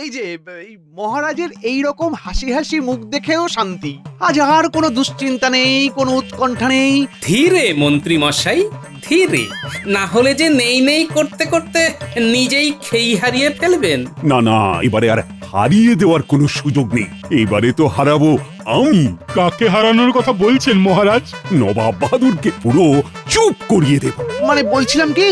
এই যে এই মহারাজের এই রকম হাসি হাসি মুখ দেখেও শান্তি। আজ আর কোনো দুশ্চিন্তা নেই, কোনো উৎকণ্ঠা নেই। ধীরে মন্ত্রী মশাই, ধীরে, না হলে যে নেই নেই করতে করতে নিজেই খেই হারিয়ে ফেলবেন। না না, এবারে আর হারিয়ে দেওয়ার কোনো সুযোগ নেই। এবারে তো হারাবো আমি। কাকে হারানোর কথা বলছেন মহারাজ? নবাব বাহাদুরকে পুরো চুপ করিয়ে দেব। মানে বলছিলাম কি,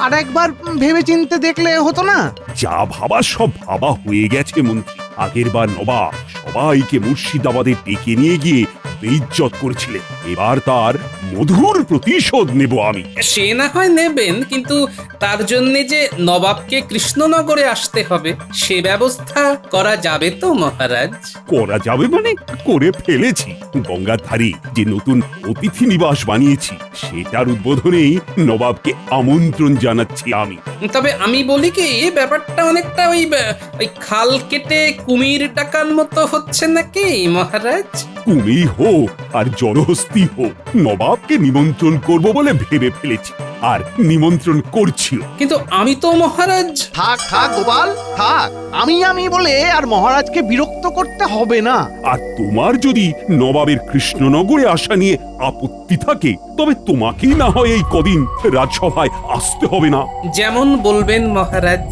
আর একবার ভেবে চিনতে দেখলে হতো না? যা ভাবা সব ভাবা হয়ে গেছে মন্ত্রী। আগের বার নবাব সবাইকে মুর্শিদাবাদে ডেকে নিয়ে গিয়ে বেইজ্জত করেছিলেন। এবার তার মধুর প্রতিশোধ নেব আমি। সে না হয় নেবেন, কিন্তু তার জন্য যে নবাবকে কৃষ্ণনগরে আসতে হবে, সে ব্যবস্থা করা যাবে তো মহারাজ? করা যাবে মানে করে ফেলেছি। গঙ্গার ধারে যে নতুন অতিথি নিবাস বানিয়েছি, সেটার উদ্বোধনেই নবাবকে আমন্ত্রণ জানাচ্ছি আমি। তবে আমি বলি কি, ব্যাপারটা অনেকটা ওই খাল কেটে কুমির ডাকার মতো হচ্ছে নাকি মহারাজ? কুমির হোক আর জলহস্তি হোক, নবাবকে নিমন্ত্রণ করব বলে ভেবে ফেলেছি, আর নিমন্ত্রণ করছিও। কিন্তু আমি তো মহারাজ। থাক থাক গোপাল, থাক। আমি বলে আর মহারাজকে বিরক্ত করতে হবে না। আর তোমার যদি নবাবের কৃষ্ণনগরে আসা নিয়ে আপত্তি থাকে, তবে তোমাকেই না হয় এই কদিন রাজসভায় আসতে হবে না। যেমন বলবেন মহারাজ।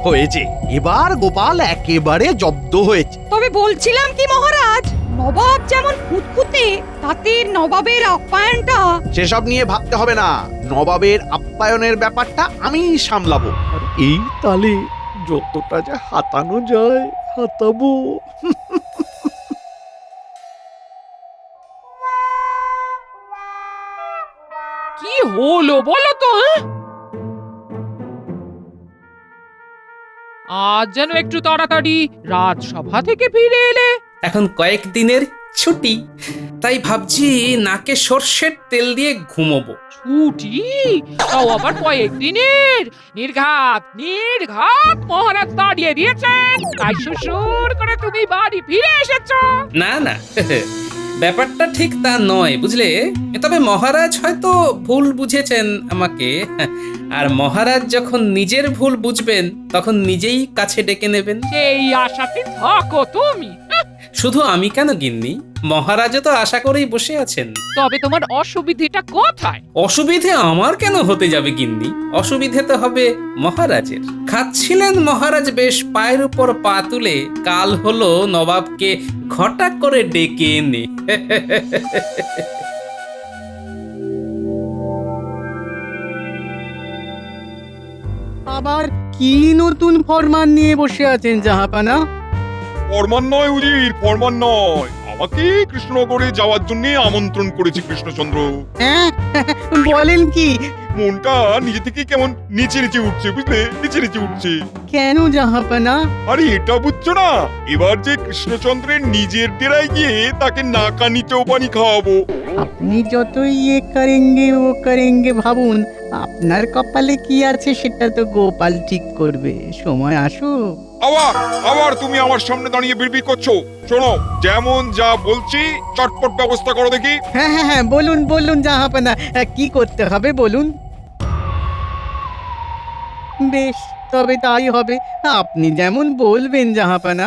হয়েছে, এবার গোপাল একেবারে জব্দ হয়েছে। তবে বলছিলাম কি মহারাজ, নবাব যেমন খুঁতখুঁতে, তাতে নবাবের আপ্যায়নটা। সেসব নিয়ে ভাবতে হবে না। নবাবের আপ্যায়নের ব্যাপারটা আমি সামলাবো। আর এই তালে যতটা যা হাতানো যায় হাতাবো। কি হলো বলো তো? আজ যেন একটু তাড়াতাড়ি রাজসভা থেকে ফিরে এলে। এখন কয়েকদিনের ছুটি, তাই ভাবছি নাকে সর্ষের তেল দিয়ে ঘুমোবো। ছুটি? তাও আবার কয়েকদিনের? নির্ঘাত নির্ঘাত মহারাজ দাঁড়িয়ে দিয়েছেন, তাই শ্বশুর করে তুমি বাড়ি ফিরে এসেছো। না না, ব্যাপারটা ঠিক তা নয়, বুঝলে। তবে মহারাজ হয়তো ভুল বুঝেছেন আমাকে, আর মহারাজ যখন নিজের ভুল বুঝবেন তখন নিজেই কাছে ডেকে নেবেন। সেই আশাতে থাকো তুমি। শুধু আমি কেন গিন্নি, মহারাজও তো আশা করেই বসে আছেন। তবে তোমার অসুবিধেটা কোথায়? অসুবিধে আমার কেন হতে যাবে গিন্নি? অসুবিধে তো হবে মহারাজের। খাচ্ছিলেন মহারাজ বেশ পায়ের উপর পা তুলে, কাল হলো নবাবকে ঘটা করে ডেকে এনে। আবার কি নতুন ফরমান নিয়ে বসে আছেন জাহাপানা? ফরমান নয় উজির, ফরমান নয়। আমাকে কৃষ্ণনগরে যাওয়ার জন্য আমন্ত্রণ করেছে কৃষ্ণচন্দ্র। হ্যাঁ, বলেন কি? মনটা নিজে থেকে কেমন নিচে নিচে উঠছে, বুঝলে, নিচে নিচে উঠছে। কেন জাহাপানা? আরে এটা বুঝছো না, এবার যে কৃষ্ণচন্দ্রের নিজের ডেরায় গিয়ে তাকে নাকানি চৌপানি খাওয়াবো। আপনি যতই ও করেঙ্গে ভাবুন, আপনার কপালে কি আছে সেটা তো গোপাল ঠিক করবে। সময় আসুক। আবার আবার তুমি আমার সামনে দাঁড়িয়ে বিড়বিড় করছো। শোনো, যেমন যা বলছি চটপট ব্যবস্থা করো দেখি। হ্যাঁ হ্যাঁ হ্যাঁ, বলুন বলুন জাহাপানা, কি করতে হবে বলুন। বেশ, তবে তাই হবে। আপনি যেমন বলবেন জাহাপানা।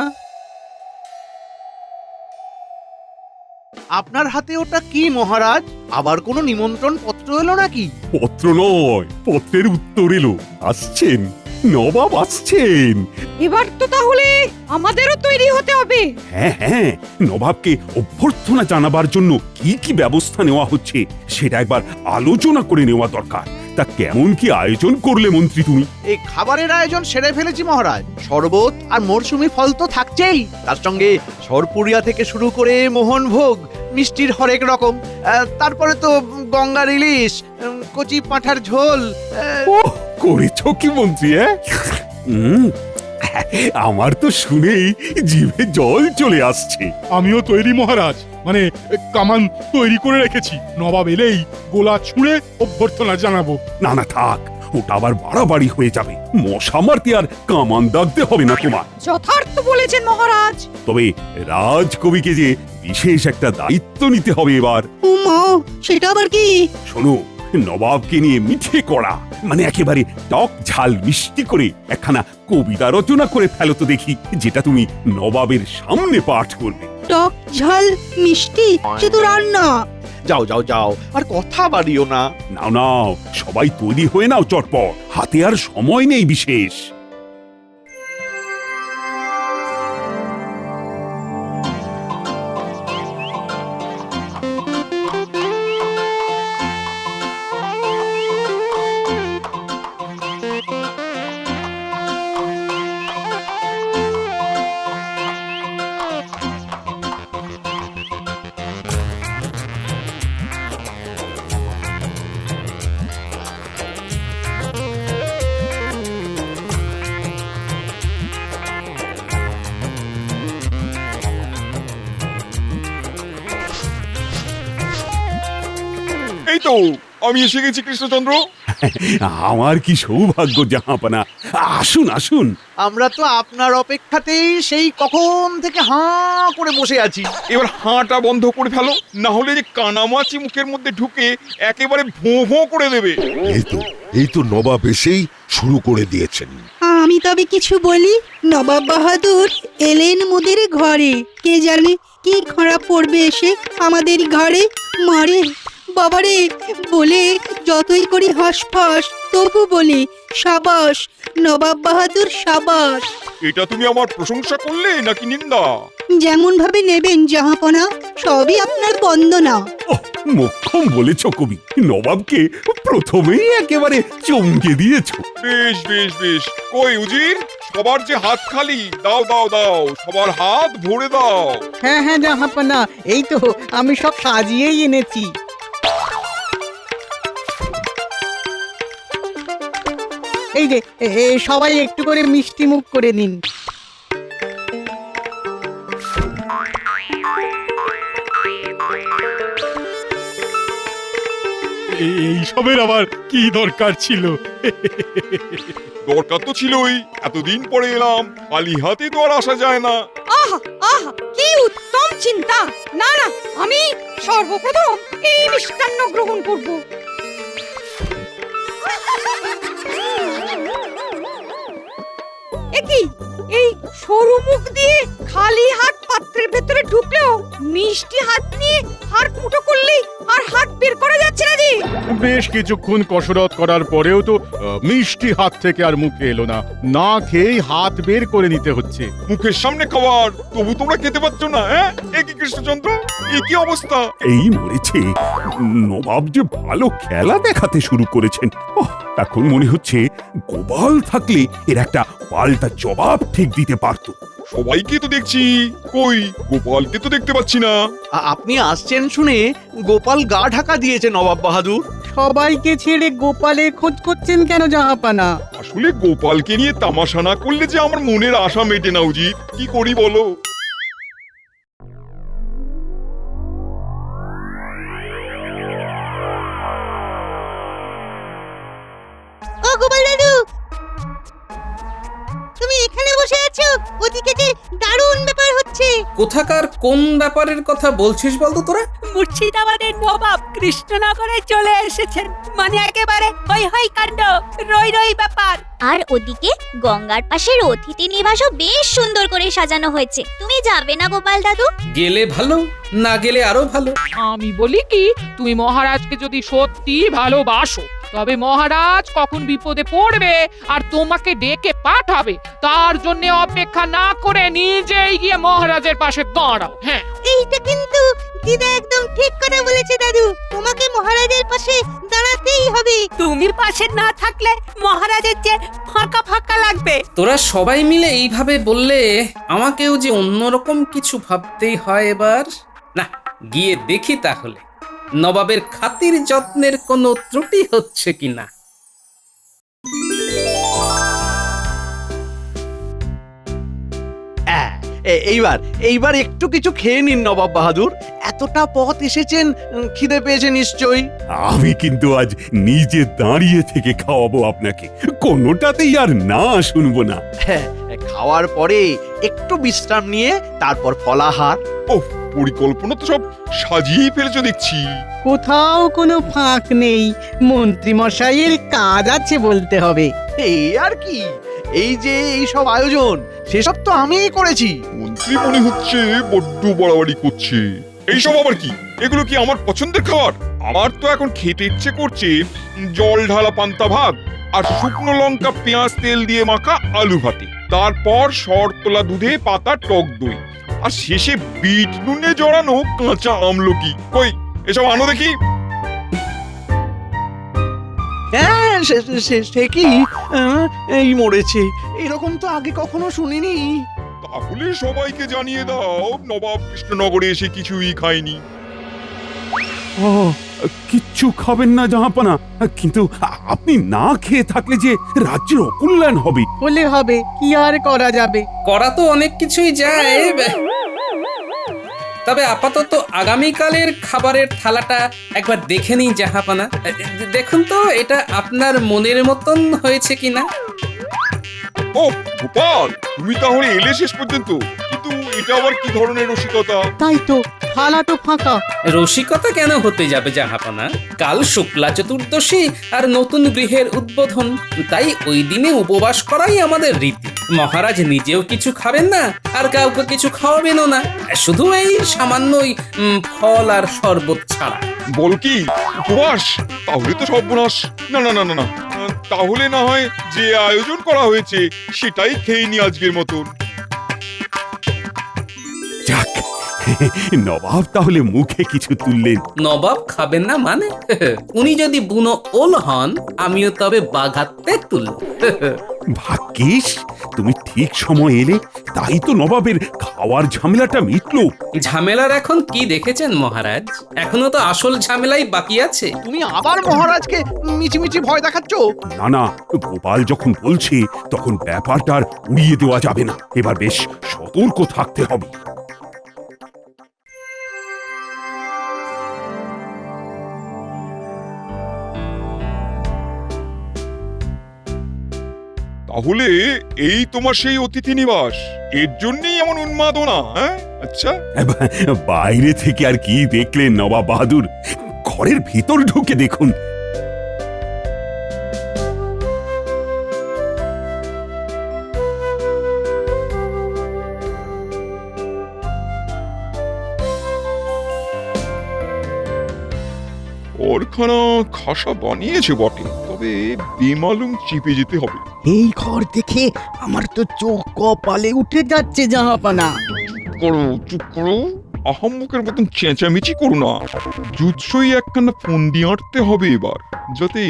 আপনার হাতে ওটা কি মহারাজ? আবার কোনো নিমন্ত্রণ পত্র এলো নাকি? পত্র নয়, পত্রের উত্তর এলো। আসছেন, নবাব আসছেন। এবার তো তাহলে আমাদেরও তৈরি হতে হবে। হ্যাঁ হ্যাঁ, নবাবকে অভ্যর্থনা জানাবার জন্য কি কি ব্যবস্থা নেওয়া হচ্ছে সেটা একবার আলোচনা করে নেওয়া দরকার। তা কেমন কি আয়োজন করলে মন্ত্রী তুমি? এই খাবারের আয়োজন সেরে ফেলেছি মহারাজ। শরবত আর মরশুমি ফল তো থাকছেই, তার সঙ্গে সরপুরিয়া থেকে শুরু করে মোহনভোগ, মিষ্টির হরেক রকম। তারপরে তো গঙ্গার ইলিশ, কচি পাঁঠার ঝোল। ওহ, করেছো কি মন্ত্রী? আমার তো শুনেই জিভে জল চলে আসছে। আমিও তৈরি মহারাজ, মানে কামান তৈরি করে রেখেছি। নবাব এলেই গোলা ছুঁড়ে অভ্যর্থনা জানাবো। না না থাক, ওটা আবার বাড়াবাড়ি হয়ে যাবে। মশা মারতে আর কামান দাগতে হবে না তোমার। যথার্থ বলেছেন মহারাজ। তবে রাজকবিকে যে বিশেষ একটা দায়িত্ব নিতে হবে এবার। উমা, সেটা আবার কি? শোনো, নবাবকে নিয়ে মিঠে করা, মানে একেবারে টক ঝাল মিষ্টি করে একখানা কবিতা রচনা করে ফেলো তো দেখি, যেটা তুমি নবাবের সামনে পাঠ করবে। টক ঝাল মিষ্টি শুধু রান্না? যাও যাও যাও, আর কথা বাড়িও না। নাও নাও, সবাই তৈরি হয়ে নাও চটপট, হাতে আর সময় নেই বিশেষ। এই তো আমি এসে গেছি কৃষ্ণচন্দ্র। আমার কি সৌভাগ্য জাহাপনা, আসুন আসুন। আমরা তো আপনার অপেক্ষাতেই সেই কখন থেকে হাঁ করে বসে আছি। এবার হাঁটা বন্ধ করে ফেলো, না হলে যে কানামাছি মুখের মধ্যে ঢুকে একেবারে ভোঁ ভোঁ করে দেবে। এই তো নবাব এসেই শুরু করে দিয়েছেন। আমি তবে কিছু বলি? নবাব বাহাদুর এলেন মোদের ঘরে, কে জানে কি খরা পড়বে এসে আমাদের ঘরে। মারে বাবারে বলে যতই করি হাসফাস, তবু বলি সাবাস নবাব বাহাদুর সাবাস। এটা তুমি আমার প্রশংসা করলে নাকি নিন্দা? যেমন ভাবে নেবেন জাহাপনা, সবই আপনার বন্দনা। মোক্ষম বলেছ কবি, নবাবকে প্রথমেই একেবারে চমকে দিয়েছ। বেশ বেশ বেশ, কই উজির, সবার যে হাত খালি, দাও দাও দাও, সবার হাত ভরে দাও। হ্যাঁ হ্যাঁ জাহাপনা, এই তো আমি সব সাজিয়েই এনেছি। এই যে সবাই একটু করে মিষ্টি মুখ করে নিন। এইসবের আবার কি দরকার ছিল? দরকার তো ছিলই, এতদিন পরে এলাম, খালি হাতে তো আর আসা যায় না। আহা আহা, কি উত্তম চিন্তা! না না, আমি সর্বপ্রথম এই মিষ্টান্ন গ্রহণ করব। একই এই সরু মুখ দিয়ে খালি হাত পাত্রের ভেতরে ঢুকলেও মিষ্টি হাত নিয়ে হাত মুঠো করলেই আর হাত বের করা যাচ্ছে না জি। বেশ কিছুক্ষণ কসরত করার পরেও তো মিষ্টি হাত থেকে আর মুখে এলো না, না খেয়েই হাত বের করে নিতে হচ্ছে। মুখের সামনে খাবার, তবু তোমরা খেতে পাচ্ছ না? হ্যাঁ, এ কি কৃষ্ণচন্দ্র, এ কি অবস্থা? এই মরেছে, নবাব যে ভালো খেলা দেখাতে শুরু করেছেন। এখন মনে হচ্ছে গোপাল থাকলে এর একটা পাল্টা জবাব ঠিক দিতে পারত। সবাইকে তো দেখছি, কই গোপালকে তো দেখতে পাচ্ছি না। আপনি আসছেন শুনে গোপাল গা ঢাকা দিয়েছে নবাব বাহাদুর। সবাইকে ছেড়ে গোপালের খোঁজ করছেন কেন জাহাপনা? আসলে গোপালকে নিয়ে তামাশা না করলে যে আমার মনের আশা মেটে না উজির, কি করি বলো? ও গোপাল দাদু, তুমি এখানে বসে আছো? ওদিকে যে দারুণ ব্যাপার হচ্ছে। কোথাকার কোন ব্যাপারের কথা বলছিস বলতো তোরা? মুর্শিদাবাদের নবাব কৃষ্ণনগরে চলে এসেছেন, মানে একেবারে হই হই কাণ্ড, রই রই ব্যাপার। আর ওদিকে গঙ্গার পাশের অতিথি নিবাসও বেশ সুন্দর করে সাজানো হয়েছে। তুমি যাবে না গোপাল দাদু? গেলে ভালো, না গেলে আরো ভালো। আমি বলি কি, তুমি মহারাজকে যদি সত্যি ভালোবাসো, তবে মহারাজ কখন বিপদে পড়বে আর তোমাকে ডেকে পাঠাবে, তার জন্য অপেক্ষা না করে নিজেই গিয়ে মহারাজের পাশে দাঁড়াও। হ্যাঁ, এইটা কিন্তু দিদা একদম ঠিক কথা বলেছে দাদু, তোমাকে মহারাজের পাশে দাঁড়াতেই হবে। তুমি পাশে না থাকলে মহারাজের যে ফাঁকা ফাঁকা লাগবে। তোরা সবাই মিলে এইভাবে বললে আমাকেও যে অন্যরকম কিছু ভাবতেই হয় এবার। না, গিয়ে দেখি তাহলে নবাবের খাতির যত্নের কোনো ত্রুটি হচ্ছে কিনা। এইবার একটু কিছু খেয়ে নিন নবাব বাহাদুর, এতটা পথ এসেছেন, খিদে পেয়েছে নিশ্চয়ই। আমি কিন্তু আজ নিজে দাঁড়িয়ে থেকে খাওয়াবো আপনাকে, কোনোটাতেই আর না শুনবো না। হ্যাঁ, খাওয়ার পরে একটু বিশ্রাম নিয়ে তারপর ফলাহার। ওহ, পরিকল্পনা তো সব সাজিয়েই ফেলেছো দেখছি। কোথাও কোনো ফাঁক নেই, মন্ত্রী মশাইয়ের কাজ আছে বলতে হবে। এই আর কি, এই যে এই সব আয়োজন সেসব তো আমিই করেছি। মন্ত্রী মনে হচ্ছে বড্ড বাড়াবাড়ি করছে। এইসব আবার কি? এগুলো কি আমার পছন্দের খাবার? আমার তো এখন খেতে ইচ্ছে করছে জল ঢালা পান্তা ভাত আর শুকনো লঙ্কা পেঁয়াজ তেল দিয়ে মাখা আলু ভাতে, তারপর শরতলা দুধে পাতা টক দই, আর শেষে বিট নুনে জড়ানো কাঁচা আমলকি। কই এসব আনো দেখি। হ্যাঁ সে কি, এই মরেছে, এরকম তো আগে কখনো শুনিনি। তাহলে সবাইকে জানিয়ে দাও নবাব কৃষ্ণনগরে এসে কিছুই খায়নি। ও, কিচ্ছু খাবেন না জাহাপনা, কিন্তু আপনি না খেয়ে থাকলে যে রাজ্যের অকল্যাণ হবে। হলে হবে, কি আর করা যাবে। করা তো অনেক কিছুই যায়, তবে আপাতত আগামীকালের খাবারের থালাটা একবার দেখে নিন জাহাপানা। দেখুন তো এটা আপনার মনের মতন হয়েছে কিনা। ও গোপাল, তুমি তাহলে এলে শেষ পর্যন্ত, কিন্তু এটা আবার কি ধরনের রসিকতা? তাই তো, থালা তো ফাঁকা। রসিকতা কেন হতে যাবে জাহাপানা? কাল শুক্লা চতুর্দশী আর নতুন গৃহের উদ্বোধন, তাই ওই দিনে উপবাস করাই আমাদের রীতি। মহারাজ নিজেও কিছু খাবেন না আর কাউকে কিছু খাওয়াবেনও না, শুধু এই সামান্যই ফল আর শরবত ছাড়া। বল কি উপবাস? তাহলে তো সর্বনাশ। না না না না না, তাহলে না হয় যে আয়োজন করা হয়েছে সেটাই খেয়ে নি আজকের মতন। যাক, নবাব তাহলে মুখে কিছু তুললেন। নবাব খাবেন না মানে? উনি যদি বুনো ওল হন, আমিও তবে বাঘাতে তুল। ভাগ্যিস তুমি ঠিক সময় এলে, তাই তো নবাবের খাওয়ার ঝামেলাটা মিটলো। ঝামেলার এখন কি দেখেছেন মহারাজ? এখনো তো আসল ঝামেলাই বাকি আছে। তুমি আবার মহারাজকে মিছিমিছি ভয় দেখাচ্ছ। না না, গোপাল যখন বলছে তখন ব্যাপারটা আর উড়িয়ে দেওয়া যাবে না। এবার বেশ সতর্ক থাকতে হবে। তাহলে এই তোমার সেই অতিথি নিবাস, এর জন্যই এমন উন্মাদনা? আচ্ছা, বাইরে থেকে আর কি দেখলেন নবাব বাহাদুর, ঘরের ভিতর ঢুকে দেখুন। ওরখানা খাসা বানিয়েছে বটে, তবে বেমালুম চিপে যেতে হবে। এই ঘর দেখে আমার তো চোখ কপালে উঠে যাচ্ছে জাহাপানা। চুপ করো, আহাম্মকের মতন চেঁচামেচি করো না। জুৎসই একখানা ফন্দি আঁটতে হবে এবার, যাতে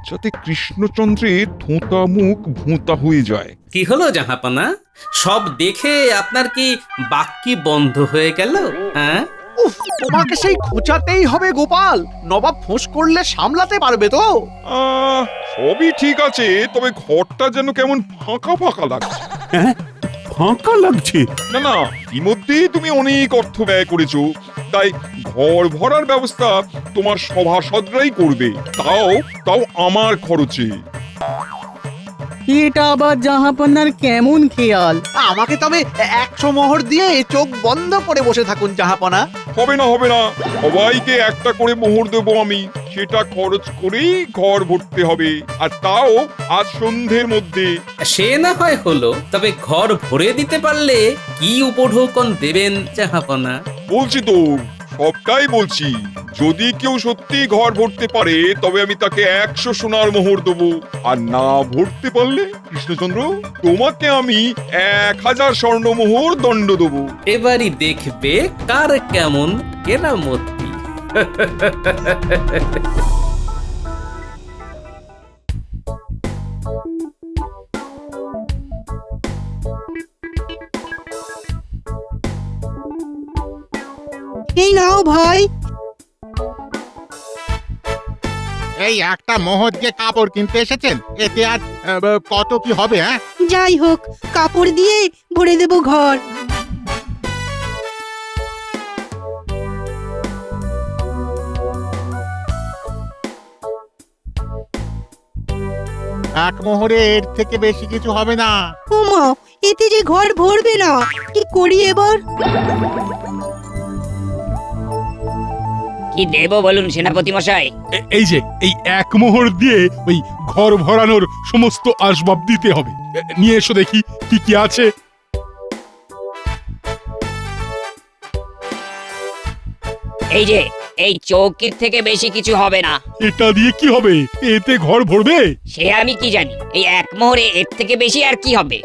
যাতে কৃষ্ণচন্দ্রের থোঁতা মুখ ভোঁতা হয়ে যায়। কি হলো জাহাপানা? সব দেখে আপনার কি বাক্যি বন্ধ হয়ে গেল? হ্যাঁ, উফ, তোমাকে সেই খোঁচাতেই হবে গোপাল। নবাব ফোঁস করলে সামলাতে পারবে তো? সবই ঠিক আছে, তবে ঘরটা যেন কেমন ফাঁকা ফাঁকা লাগছে। হ্যাঁ, ফাঁকা লাগছে। না না, ইতিমধ্যেই তুমি অনেক অর্থ ব্যয় করেছো, তাই ঘর ভরার ব্যবস্থা তোমার সভাসদরাই করবে, তাও তাও আমার খরচে। এটা আবার জাহাপানার কেমন খেয়াল? আমাকে তবে 100 মোহর দিয়ে চোখ বন্ধ করে বসে থাকুন জাহাপনা। হবে না হবে না, সবাইকে একটা করে মোহর দেবো আমি, সেটা খরচ করেই ঘর ভরতে হবে, আর তাও আজ সন্ধ্যের মধ্যে। সে না হয় হলো, তবে ঘর ভরে দিতে পারলে কি উপঢৌকন দেবেন জাহাপানা? বলছি তো, সবটাই বলছি। যদি কেউ সত্যি ঘর ভরতে পারে তবে আমি তাকে 100 সোনার মোহর দেবো, আর না ভরতে পারলে কৃষ্ণচন্দ্র তোমাকে আমি 1000 স্বর্ণ মোহর দণ্ড দেবো। এবারই দেখবে কার কেমন কেরামতি। এই নাও ভাই। এই একটা মোহর দিয়ে কাপড় কিনতে এসেছেন, এতে আর কত কি হবে? হ্যাঁ, যাই হোক, কাপড় দিয়ে ভরে দেব ঘর। এক মোহরে এর থেকে বেশি কিছু হবে না। ওমা, এতে যে ঘর ভরবে না, কি করি এবার? কি দেব বলুন সেনাপতি মশাই? এই যে এই এক মোহর দিয়ে ওই ঘর ভরানোর সমস্ত আসবাব দিতে হবে। নিয়ে এসো দেখি কি কি আছে। এই যে এই চৌকির থেকে বেশি কিছু হবে না। এটা দিয়ে কি হবে? এতে ঘর ভরবে? সে আমি কি জানি, এই এক মোহরে এর থেকে বেশি আর কি হবে?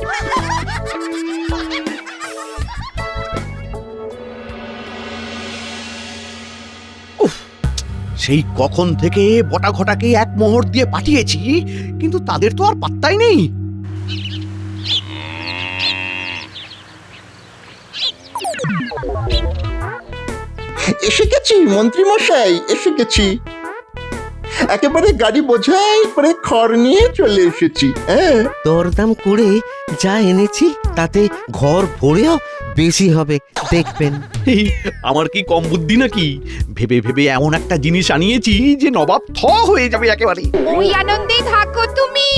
সেই কখন থেকে বটা ঘটাকে এক মোহর দিয়ে পাঠিয়েছি, কিন্তু তাদের তো আর পাত্তাই নেই। এসে গেছি মন্ত্রী মশাই, এসে গেছি। একেবারে গাড়ি বোঝাই করে খড় নিয়ে চলে এসেছি। হ্যাঁ, দরদাম করে যা এনেছি তাতে ঘর ভরেও বেশি হবে, দেখবেন। এই, আমার কি কম বুদ্ধি নাকি? ভেবে ভেবে এমন একটা জিনিস আনিয়েছি যে নবাব থ হয়ে যাবে একেবারে। ওই আনন্দে থাকো তুমি।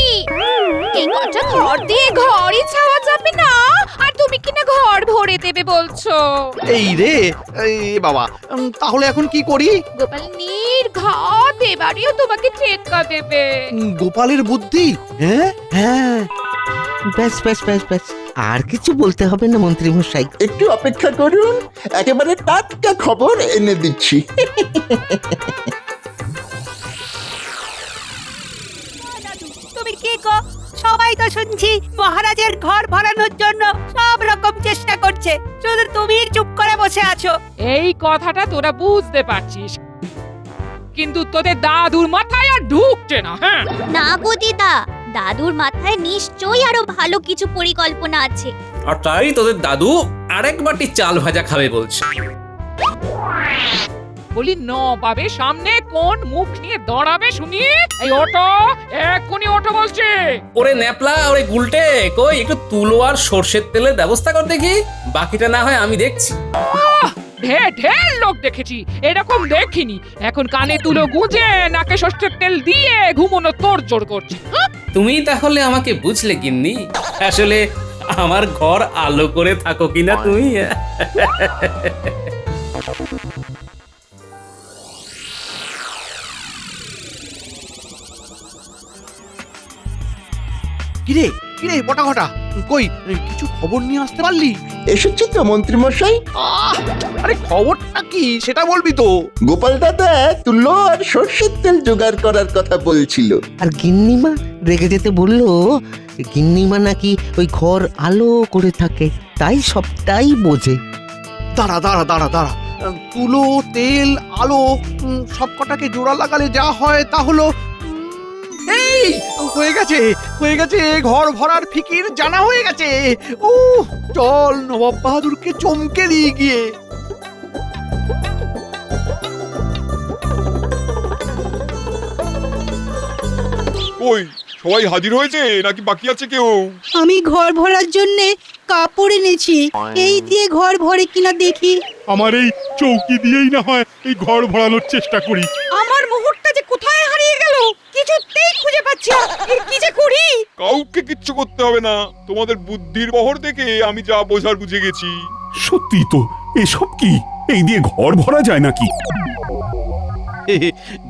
এই কটা ঘর দিয়ে ঘরই ছাওয়া যাবে না, আর তুমি কিনা ঘর ভরে দেবে বলছো। এই রে, এই বাবা, তাহলে এখন কি করি? গোপাল নির্ঘাত এবারেও তোমাকে টেক্কা দেবে। গোপালের বুদ্ধি? হ্যাঁ হ্যাঁ, ব্যাস ব্যাস ব্যাস ব্যাস, আর কিছু বলতে হবে না মন্ত্রী মশাই। একটু অপেক্ষা করুন, একেবারে টাটকা খবর এনে দিচ্ছি। তুমি কি গো? সবাই তো শুনছি মহারাজের ঘর ভরানোর জন্য সব রকম চেষ্টা করছে, শুধু তুমি চুপ করে বসে আছো। এই কথাটা তোরা বুঝতে পারছিস, কিন্তু তোদের দাদুর মাথায় আর ঢুকছে না। হ্যাঁ না গো দিদা, দাদুর মাথায় নিশ্চয়ই আরো ভালো কিছু পরিকল্পনা আছে। আর তাই তোদের দাদু আরেক বাটি চাল ভাজা খাবে বলছে। বলি নবাবে সামনে কোন মুখ নিয়ে দাঁড়াবে শুনি? এই ওটো, এক্ষুনি ওটো বলছে। ওরে ন্যাপলা, ওরে গুলটে, কই একটু তুলো আর সর্ষের তেলের ব্যবস্থা কর দেখি, বাকিটা না হয় আমি দেখছি। ঢের ঢের লোক দেখেছি, এরকম দেখিনি। এখন কানে তুলো গুঁজে নাকে সর্ষের তেল দিয়ে ঘুমোনো তোড়জোড় করছে। তুমি তাহলে আমাকে বুঝলে গিন্নি, আসলে আমার ঘর আলো করে থাকো কিনা তুমি। কিরে কিরে বটা ঘটা, কই কিছু খবর নিয়ে আসতে পারলি? এসেছি তো মন্ত্রী মশাই। আরে খবরটা কি সেটা বলবি তো। গোপাল দাদা তুলো আর সর্ষের তেল জোগাড় করার কথা বলছিল। আর গিন্নিমা রেগে যেতে বললো, গিন্নিমা নাকি ওই ঘর আলো করে থাকে, তাই সবটাই বোঝে। দাঁড়া দাঁড়া দাঁড়া দাঁড়া, তুলো তেল আলো সব কটাকে জোড়া লাগালে যা হয় তা হলো, এই হয়ে গেছে হয়ে গেছে, ঘর ভরার ফিকির জানা হয়ে গেছে। ও চল নবাব বাহাদুরকে চমকে দিয়ে গিয়ে। কই সবাই হাজির হয়েছে নাকি বাকি আছে কেউ? আমি ঘর ভরার জন্যে কাপড় এনেছি, এই দিয়ে ঘর ভরে কিনা দেখি। আমার এই চৌকি দিয়েই না হয় এই ঘর ভরানোর চেষ্টা করি। আমার মুহূর্তটা যে কোথায় হারিয়ে গেল, কিছুতেই খুঁজে পাচ্ছি না। কি যে করি? কাউকে কিচ্ছু করতে হবে না, তোমাদের বুদ্ধির বহর দেখে আমি যা বোঝার বুঝে গেছি। সত্যি তো, এসব কি? এই দিয়ে ঘর ভরা যায় নাকি?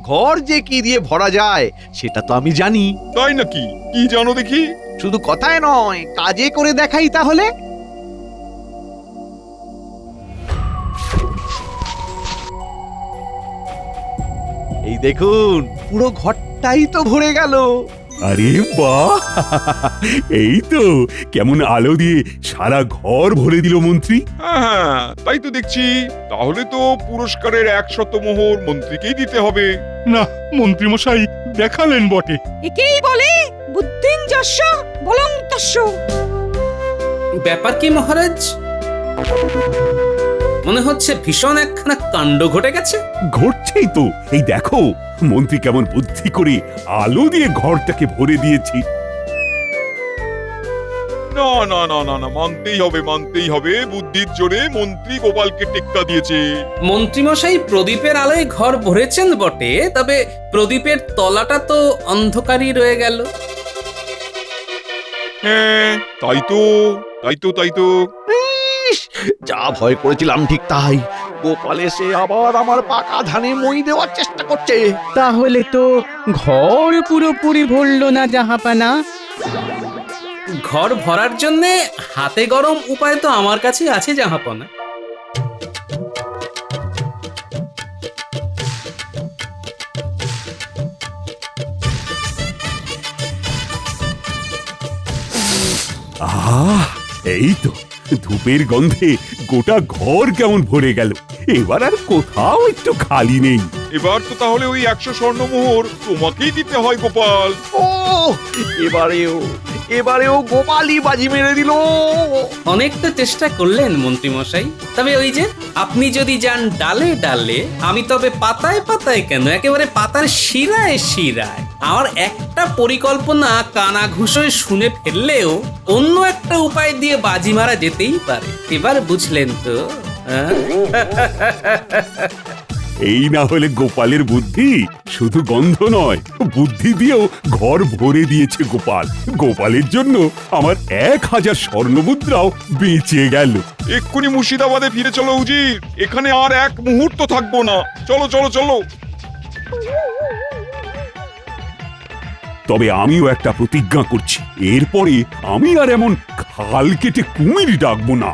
ঘর যে কি দিয়ে ভরা যায় সেটা তো আমি জানি। তাই নাকি? কি জানো দেখি? শুধু কথায় নয়, কাজে করে দেখাই তাহলে। এই দেখুন, পুরো ঘরটাই তো ভরে গেল। আরে বাহ, এই তো কেমন আলো দিয়ে সারা ঘর ভরে দিল মন্ত্রী। হ্যাঁ তাই তো দেখছি। তাহলে তো পুরস্কারের 100 মোহর মন্ত্রীকেই দিতে হবে। না মন্ত্রী মশাই দেখালেন বটে। একেই বলে বুদ্ধিঞ্জস্য বলং তস্য। ব্যাপার কি মহারাজ? মনে হচ্ছে ভীষণ একখানা কাণ্ড ঘটে গেছে। ঘটছেই তো, এই দেখো মন্ত্রী কেমন বুদ্ধি করে আলো দিয়ে ঘরটাকে ভরে দিয়েছি। না না না না না, মানতেই হবে মানতেই হবে, বুদ্ধির জোরে মন্ত্রী গোপালকে টেক্কা দিয়েছে। মন্ত্রীমশাই প্রদীপের আলোয় ঘর ভরেছেন বটে, তবে প্রদীপের তলাটা তো অন্ধকারই রয়ে গেল। হ্যাঁ তাই তো তাই তো তাই তো। যা ভয় করেছিলাম ঠিক তাই। গোপাল এসে আবার আমার পাকা ধানে মই দেওয়ার চেষ্টা করছে। তাহলে তো ঘর পুরোপুরি ভরল না জাহাপানা। ঘর ভরার জন্য হাতে গরম উপায় তো আমার কাছে আছে জাহাপনা। আহ, এই তো ধূপের গন্ধে গোটা ঘর কেমন ভরে গেল। এবার আর কোথাও একটু খালি নেই। এবার তো তাহলে ওই 100 স্বর্ণমোহর তোমাকেই দিতে হয় গোপাল। ও এবারেও গোপালই বাজি মেরে দিল। অনেকটা চেষ্টা করলেন মন্ত্রী মশাই, তবে ওই যে আপনি যদি যান ডালে ডালে, আমি তবে পাতায় পাতায় কেন, একেবারে পাতার শিরায় শিরায়। আমার একটা পরিকল্পনা কানা ঘুষোয় শুনে ফেললেও অন্য একটা উপায় দিয়ে বাজি মারা যেতেই পারে। এবার বুঝলেন তো? এই না হলে গোপালের বুদ্ধি শুধু গন্ধ নয়, বুদ্ধি দিয়েও ঘর ভরে দিয়েছে গোপাল। গোপালের জন্য আমার 1000 স্বর্ণমুদ্রাও বেঁচে গেল। এক্ষুনি মুর্শিদাবাদে ফিরে চলো উজির, এখানে আর এক মুহূর্ত থাকবো না। চলো চলো চলো। তবে আমিও একটা প্রতিজ্ঞা করছি, এরপরে আমি আর এমন খাল কেটে কুমির ডাকবো না।